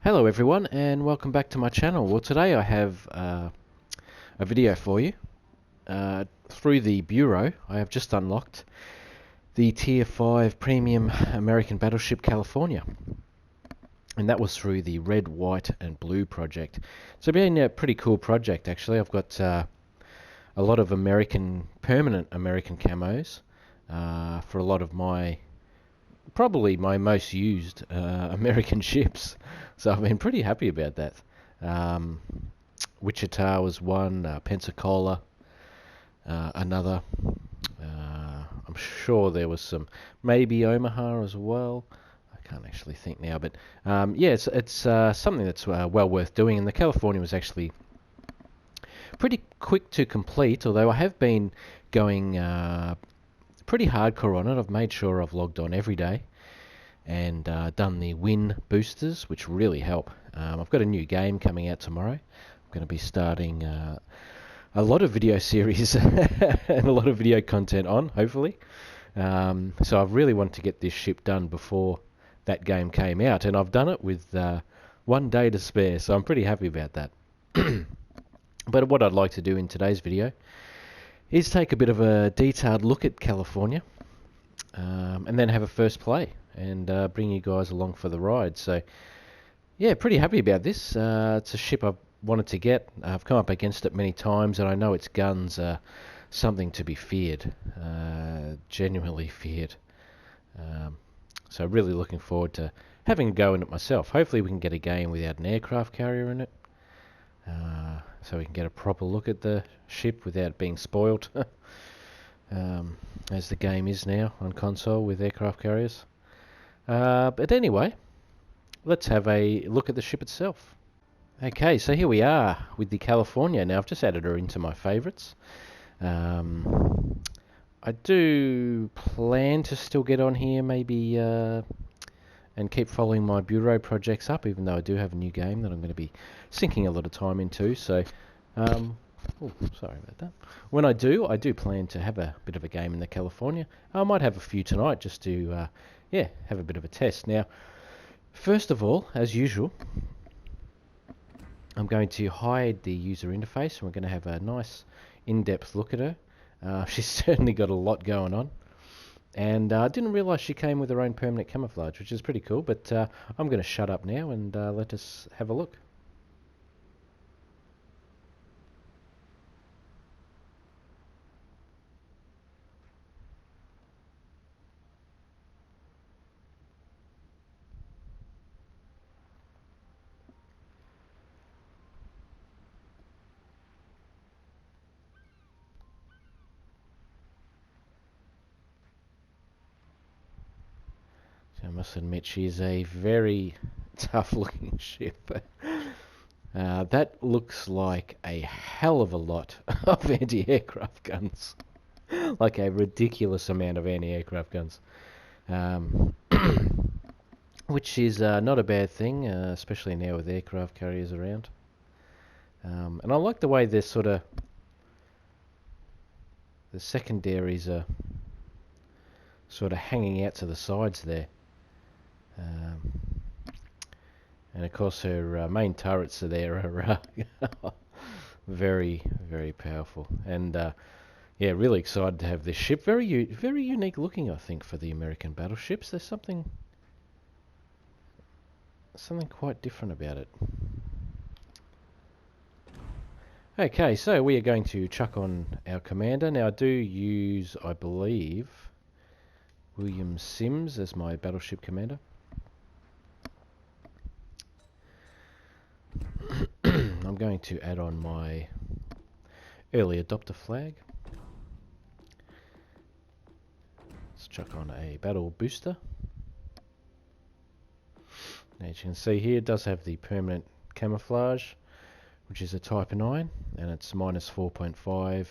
Hello everyone and welcome back to my channel. Well, today I have a video for you. Through the Bureau I have just unlocked the Tier 5 Premium American Battleship California, and that was through the Red, White and Blue project. So been a pretty cool project actually. I've got a lot of permanent American camos for a lot of probably my most used American ships. So I've been pretty happy about that. Wichita was one, Pensacola another. I'm sure there was some, maybe Omaha as well. I can't actually think now, but yeah, it's something that's well worth doing. And the California was actually pretty quick to complete, although I have been going pretty hardcore on it. I've made sure I've logged on every day and done the win boosters, which really help. I've got a new game coming out tomorrow. I'm going to be starting a lot of video series and a lot of video content on, hopefully. So I really want to get this ship done before that game came out, and I've done it with 1 day to spare, so I'm pretty happy about that. But what I'd like to do in today's video is take a bit of a detailed look at California, and then have a first play and bring you guys along for the ride. So yeah, pretty happy about this. It's a ship I've wanted to get. I've come up against it many times, and I know its guns are something to be feared, genuinely feared. So really looking forward to having a go in it myself. Hopefully we can get a game without an aircraft carrier in it, so we can get a proper look at the ship without being spoilt, as the game is now on console with aircraft carriers. But anyway, let's have a look at the ship itself. Okay, so here we are with the California. Now I've just added her into my favourites. I do plan to still get on here maybe and keep following my Bureau projects up, even though I do have a new game that I'm going to be sinking a lot of time into. So, oh, sorry about that. When I do plan to have a bit of a game in the California. I might have a few tonight just to yeah, have a bit of a test. Now, first of all, as usual, I'm going to hide the user interface, and we're going to have a nice in-depth look at her. She's certainly got a lot going on, and I didn't realise she came with her own permanent camouflage, which is pretty cool. But I'm going to shut up now and let us have a look. I must admit, she's a very tough-looking ship. That looks like a hell of a lot of anti-aircraft guns, like a ridiculous amount of anti-aircraft guns, which is not a bad thing, especially now with aircraft carriers around. And I like the way the secondaries are sort of hanging out to the sides there. And of course her main turrets are there are very, very powerful. And yeah, really excited to have this ship. Very unique looking, I think, for the American battleships. There's something quite different about it. Okay, so we are going to chuck on our commander. Now I do use, I believe, William Sims as my battleship commander. I'm going to add on my early adopter flag. Let's chuck on a battle booster. As you can see here, it does have the permanent camouflage, which is a Type 9, and it's minus 4.5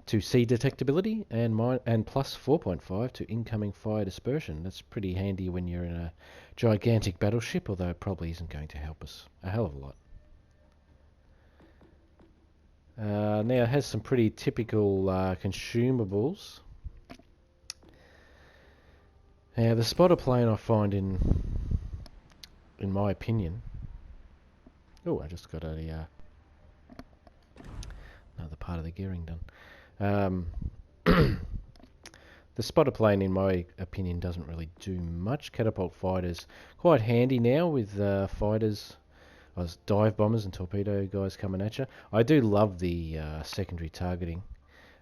to sea detectability and plus 4.5 to incoming fire dispersion. That's pretty handy when you're in a gigantic battleship, although it probably isn't going to help us a hell of a lot. Now it has some pretty typical consumables. Now the spotter plane, I find, in my opinion, Oh, I just got a another part of the gearing done. The spotter plane, in my opinion, doesn't really do much. Catapult fighters quite handy now with fighters, dive bombers and torpedo guys coming at you. I do love the secondary targeting,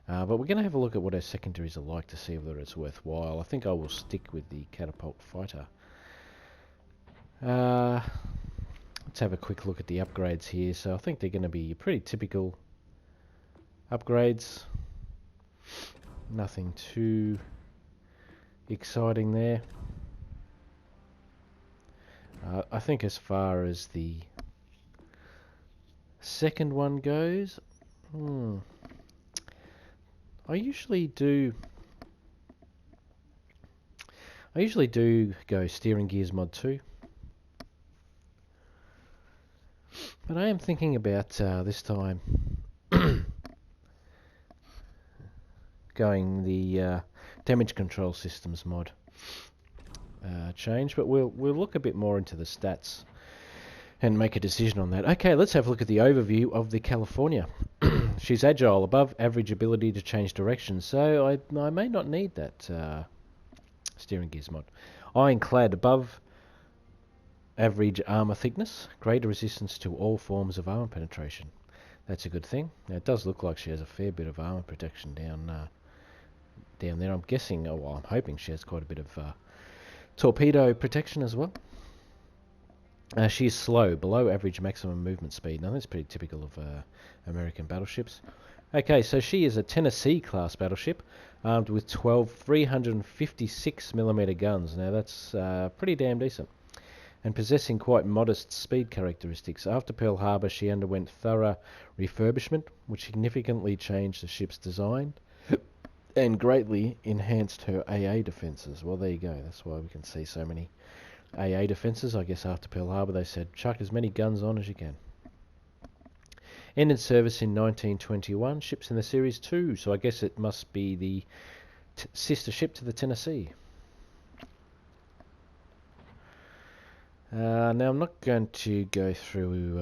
but we're going to have a look at what our secondaries are like to see whether it's worthwhile. I think I will stick with the catapult fighter. Let's have a quick look at the upgrades here. So I think they're going to be pretty typical upgrades. Nothing too exciting there. I think as far as the second one goes, I usually do go steering gears mod 2. But I am thinking about this time going the damage control systems mod change, but we'll look a bit more into the stats and make a decision on that. Okay, let's have a look at the overview of the California. She's agile, above average ability to change direction, so I may not need that steering gears mod. Ironclad, above average armor thickness, greater resistance to all forms of armor penetration. That's a good thing. Now, it does look like she has a fair bit of armor protection down there. I'm guessing, I'm hoping she has quite a bit of torpedo protection as well. She is slow, below average maximum movement speed. Now that's pretty typical of American battleships. Okay, so she is a Tennessee class battleship, armed with 12 356mm guns. Now that's pretty damn decent, and possessing quite modest speed characteristics. After Pearl Harbor, she underwent thorough refurbishment, which significantly changed the ship's design and greatly enhanced her AA defences. Well, there you go. That's why we can see so many AA defences. I guess after Pearl Harbor, they said, chuck as many guns on as you can. Ended service in 1921. Ships in the Series 2, so I guess it must be the sister ship to the Tennessee. Now, I'm not going to go through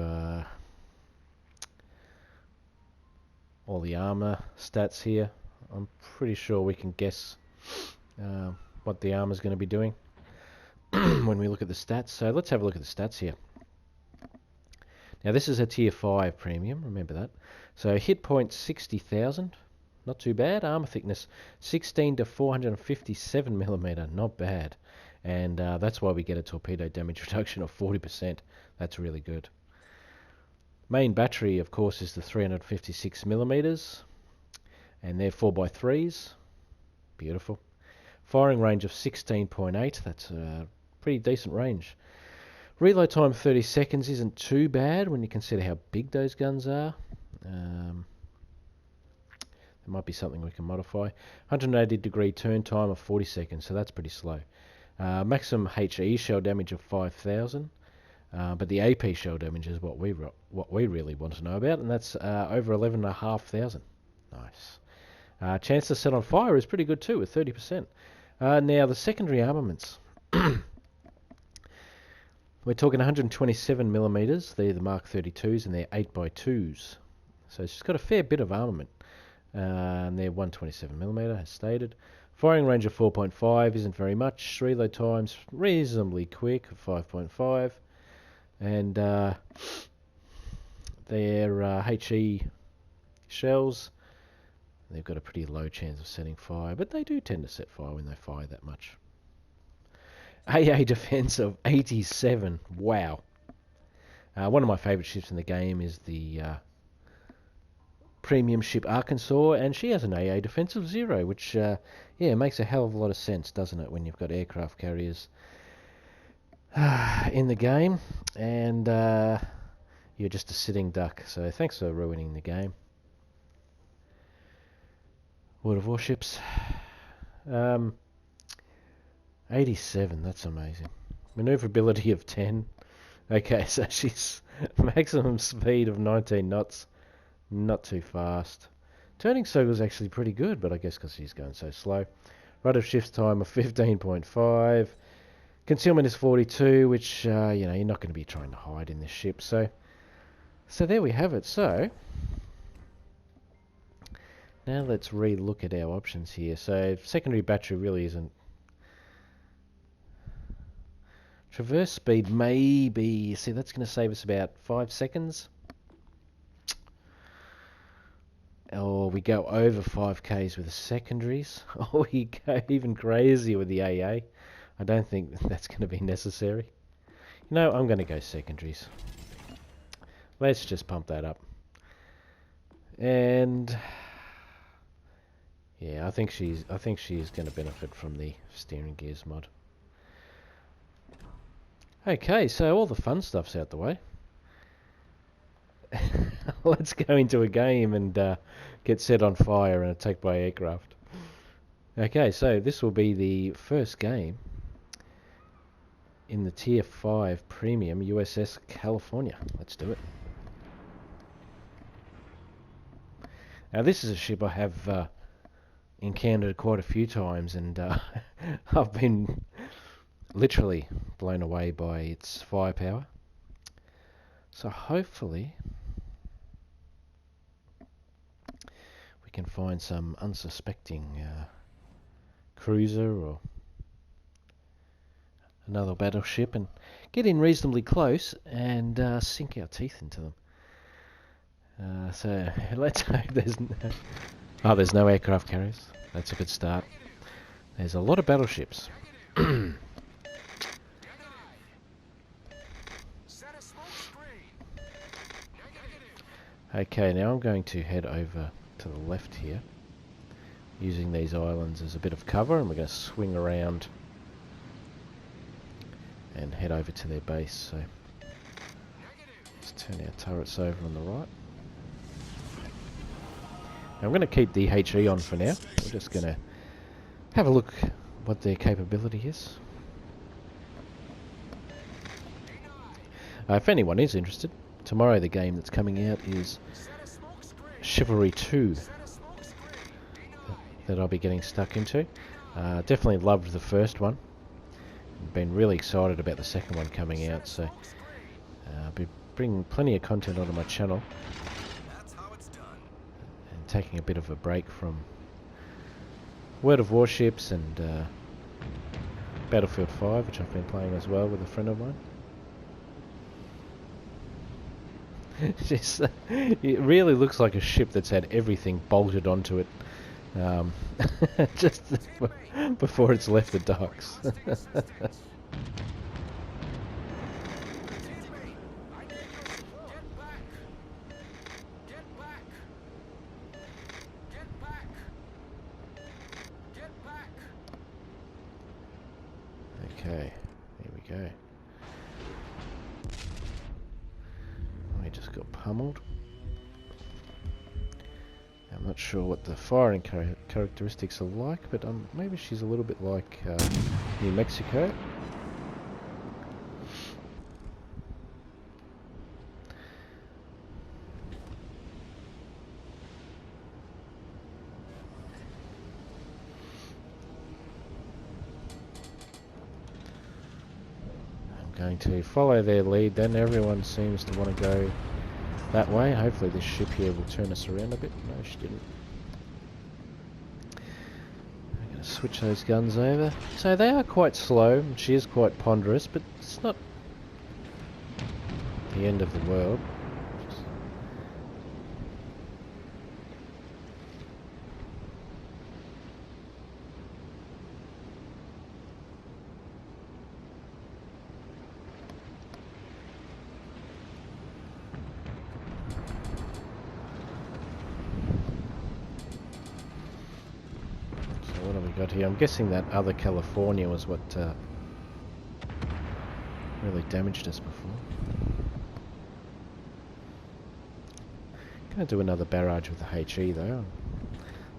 all the armour stats here. I'm pretty sure we can guess what the armour is going to be doing when we look at the stats. So let's have a look at the stats here. Now, this is a Tier 5 premium, remember that. So hit point 60,000, not too bad. Armour thickness 16 to 457mm, not bad. And that's why we get a torpedo damage reduction of 40%. That's really good. Main battery, of course, is the 356mm, and they're 4x3s. Beautiful. Firing range of 16.8. That's a pretty decent range. Reload time 30 seconds isn't too bad when you consider how big those guns are. There might be something we can modify. 180-degree turn time of 40 seconds, so that's pretty slow. Maximum HE shell damage of 5,000, but the AP shell damage is what we really want to know about, and that's over 11,500. Nice. Chance to set on fire is pretty good too, with 30%. Now the secondary armaments. We're talking 127mm. They're the Mark 32s, and they're 8x2s. So she's got a fair bit of armament. And they're 127mm, as stated. Firing range of 4.5 isn't very much. Reload times reasonably quick, 5.5. And their HE shells, they've got a pretty low chance of setting fire, but they do tend to set fire when they fire that much. AA defense of 87. Wow. One of my favourite ships in the game is the premium ship Arkansas, and she has an AA defense of 0, which makes a hell of a lot of sense, doesn't it, when you've got aircraft carriers in the game, and you're just a sitting duck. So thanks for ruining the game. World of Warships. 87, that's amazing. Maneuverability of 10. Okay, so she's maximum speed of 19 knots. Not too fast. Turning circle is actually pretty good, but I guess because she's going so slow. Rate of shift time of 15.5. Concealment is 42, which, you're not going to be trying to hide in this ship. So So there we have it. So now let's re-look at our options here. So secondary battery really isn't. Traverse speed maybe. See, that's going to save us about 5 seconds. Or we go over 5Ks with the secondaries. Or we go even crazier with the AA. I don't think that's going to be necessary. No, I'm going to go secondaries. Let's just pump that up. And yeah, I think she's going to benefit from the steering gears mod. Okay, so all the fun stuff's out the way. Let's go into a game and get set on fire and attacked by aircraft. Okay, so this will be the first game in the Tier 5 Premium USS California. Let's do it. Now this is a ship I have encountered quite a few times, and I've been literally blown away by its firepower. So hopefully we can find some unsuspecting cruiser or another battleship and get in reasonably close and sink our teeth into them. So let's hope there's no aircraft carriers. That's a good start. There's a lot of battleships. Okay, now I'm going to head over to the left here, using these islands as a bit of cover, and we're going to swing around and head over to their base. So let's turn our turrets over on the right. Now I'm going to keep the HE on for now. We're just going to have a look what their capability is. If anyone is interested, tomorrow the game that's coming out is Chivalry 2 that I'll be getting stuck into. Definitely loved the first one. Been really excited about the second one coming out, so I'll be bringing plenty of content onto my channel and taking a bit of a break from World of Warships and Battlefield 5, which I've been playing as well with a friend of mine. Just, it really looks like a ship that's had everything bolted onto it just before it's left the docks. Okay, here we go. We just got pummeled. I'm not sure what the firing characteristics are like, but maybe she's a little bit like New Mexico. Going to follow their lead then. Everyone seems to want to go that way. Hopefully this ship here will turn us around a bit. No, she didn't. I'm going to switch those guns over. So they are quite slow. She is quite ponderous, but it's not the end of the world. What have we got here? I'm guessing that other California was what really damaged us before. Going to do another barrage with the HE though.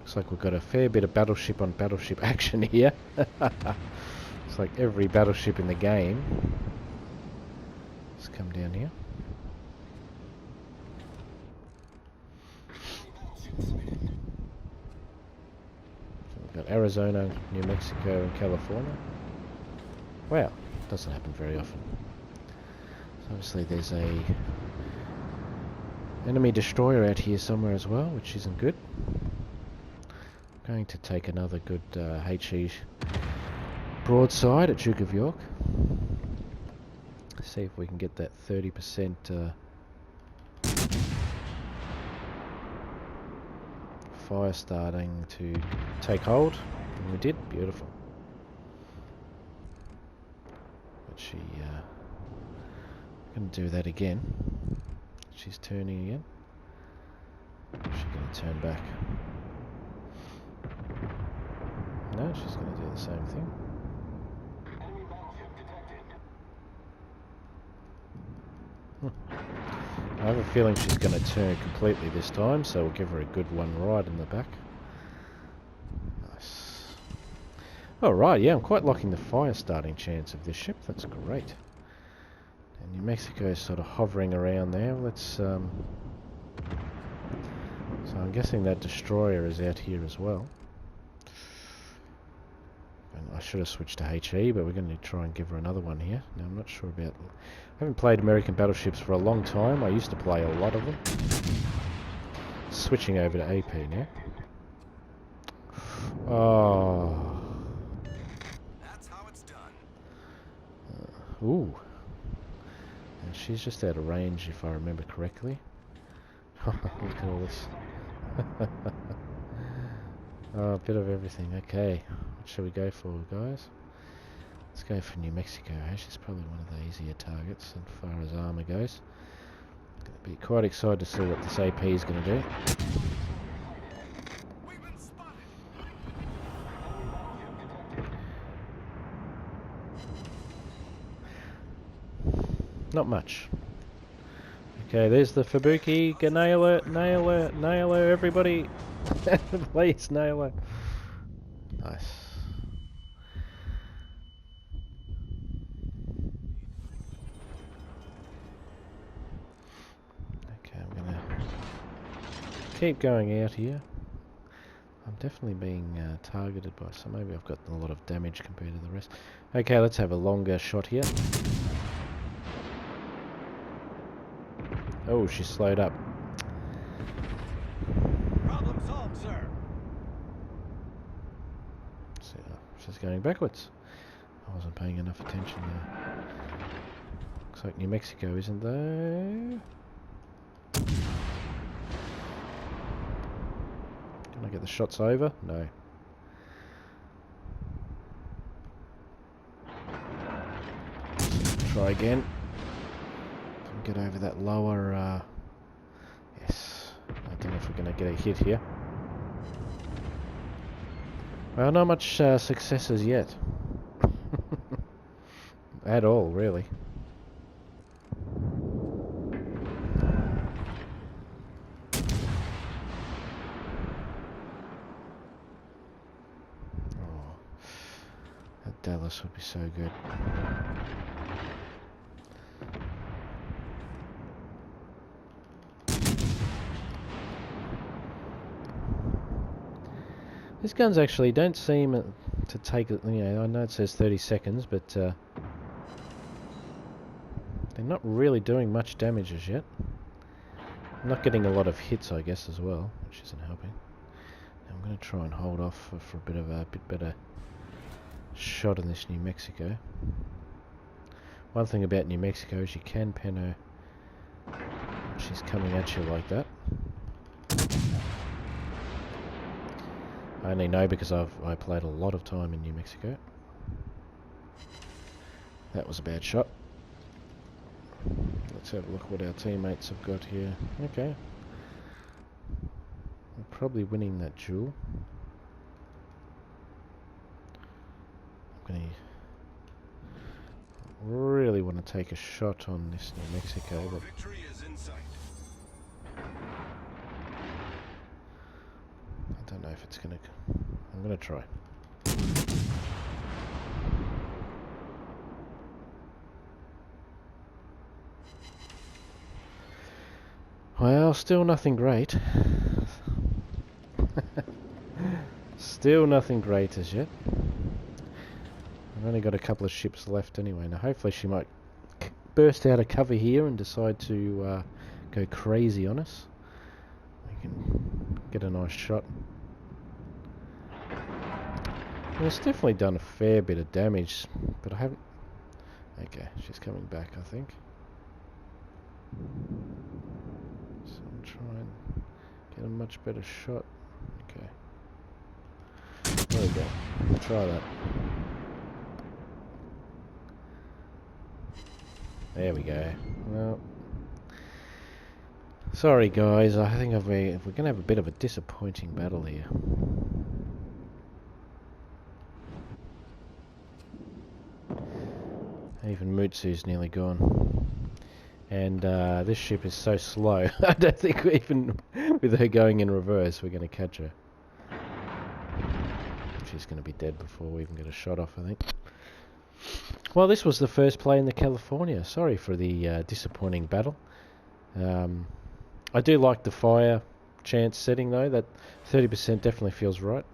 Looks like we've got a fair bit of battleship on battleship action here. It's like every battleship in the game. Let's come down here. Got Arizona, New Mexico and California. Wow, doesn't happen very often. So obviously there's a Enemy destroyer out here somewhere as well, which isn't good. Going to take another good HE broadside at Duke of York. See if we can get that 30% fire starting to take hold. And we did. Beautiful. But she going to do that again. She's turning again. She's going to turn back. No, she's going to do the same thing. Enemy battleship detected. I have a feeling she's going to turn completely this time, so we'll give her a good one right in the back. Nice. Alright, yeah, I'm quite liking the fire starting chance of this ship. That's great. And New Mexico is sort of hovering around there. Let's so I'm guessing that destroyer is out here as well. And I should have switched to HE, but we're going to try and give her another one here. Now I'm not sure about... I haven't played American battleships for a long time. I used to play a lot of them. Switching over to AP now. Oh. That's how it's done. Ooh. And she's just out of range, if I remember correctly. Look at all this. Oh, a bit of everything. Okay. What shall we go for, guys? Let's go for New Mexico. She's probably one of the easier targets as far as armour goes. Gonna be quite excited to see what this AP is going to do. We've been spotted. Not much. Okay, there's the Fubuki. Go nail her, nail her, nail her, everybody. Please, nail her. Nice. Okay, I'm gonna keep going out here. I'm definitely being targeted by some. Maybe I've got a lot of damage compared to the rest. Okay, let's have a longer shot here. Oh, she's slowed up. Problem solved, sir. So, she's going backwards. I wasn't paying enough attention there. Looks like New Mexico isn't there. Can I get the shots over? No. Try again. Get over that lower, yes. I don't know if we're going to get a hit here. Well, not much successes yet. At all, really. Oh, that Dallas would be so good. These guns actually don't seem to take, you know, I know it says 30 seconds, but they're not really doing much damage as yet. I'm not getting a lot of hits, I guess, as well, which isn't helping. Now I'm going to try and hold off for a bit better shot in this New Mexico. One thing about New Mexico is you can pen her when she's coming at you like that. I only know because I played a lot of time in New Mexico. That was a bad shot. Let's have a look what our teammates have got here. Okay. We're probably winning that duel. I'm going to really want to take a shot on this New Mexico, but Victory is in sight. I don't know if it's going to... I'm going to try. Well, still nothing great. Still nothing great as yet. I've only got a couple of ships left anyway. Now hopefully she might burst out of cover here and decide to go crazy on us. We can get a nice shot. Well, it's definitely done a fair bit of damage, but I haven't... Okay, she's coming back, I think. So I'll try and get a much better shot. Okay. There we go. We'll try that. There we go. Well, sorry guys, I think we're going to have a bit of a disappointing battle here. Even Mutsu's nearly gone. And this ship is so slow, I don't think even with her going in reverse we're going to catch her. She's going to be dead before we even get a shot off, I think. Well, this was the first play in the California. Sorry for the disappointing battle. I do like the fire chance setting though. That 30% definitely feels right.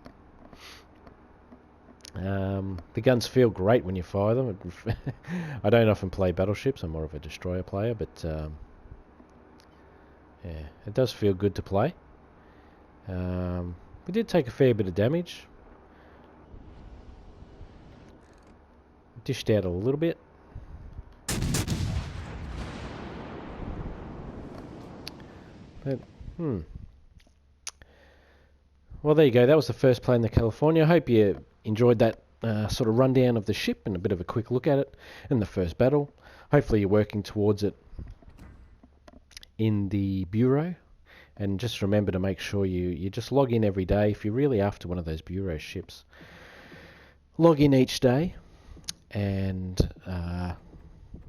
The guns feel great when you fire them. I don't often play battleships. I'm more of a destroyer player, but yeah, it does feel good to play. We did take a fair bit of damage. Dished out a little bit. But, well, there you go. That was the first play in the California. I hope you enjoyed that sort of rundown of the ship and a bit of a quick look at it in the first battle. Hopefully you're working towards it in the Bureau. And just remember to make sure you just log in every day. If you're really after one of those Bureau ships, log in each day. And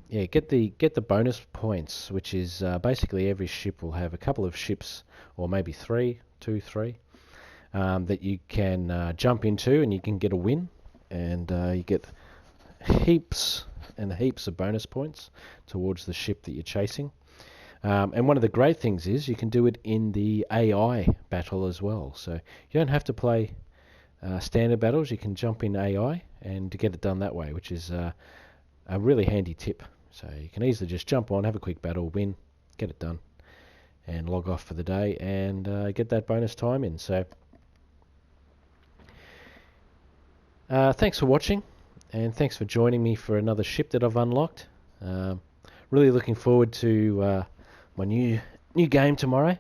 yeah, get the bonus points, which is basically every ship will have a couple of ships, or maybe three, that you can jump into, and you can get a win, and you get heaps and heaps of bonus points towards the ship that you're chasing. And one of the great things is you can do it in the AI battle as well. So you don't have to play standard battles. You can jump in AI and to get it done that way, which is a really handy tip. So you can easily just jump on, have a quick battle, win, get it done, and log off for the day and get that bonus time in. So thanks for watching, and thanks for joining me for another ship that I've unlocked. Really looking forward to my new game tomorrow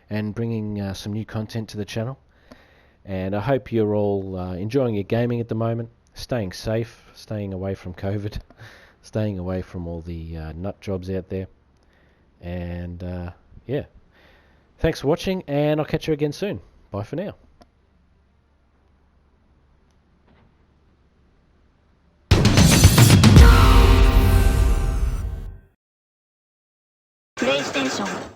and bringing some new content to the channel. And I hope you're all enjoying your gaming at the moment, staying safe, staying away from COVID, staying away from all the nut jobs out there. And yeah, thanks for watching, and I'll catch you again soon. Bye for now. PlayStation